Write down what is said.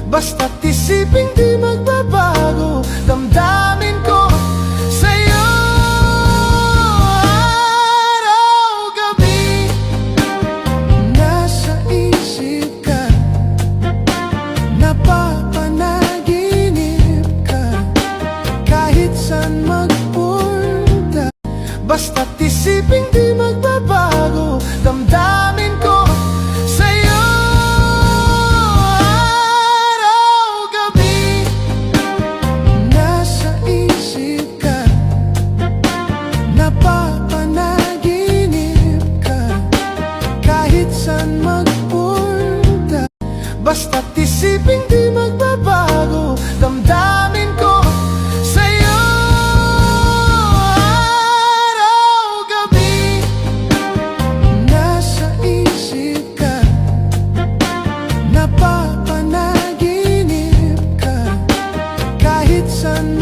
Basta't isiping di magbabago damdamin ko sa'yo. Araw-gabi nasa isip ka, napapanaginip ka, kahit saan magpunta. Basta't isiping di magbabago damdamin ko sa'yo. Araw-gabi nasa isip ka, napapanaginip ka, kahit saan magpunta. Basta't isiping di magbabago damdamin ko sa'yo. Araw-gabi nasa isip ka, napapanaginip ka, kahit saan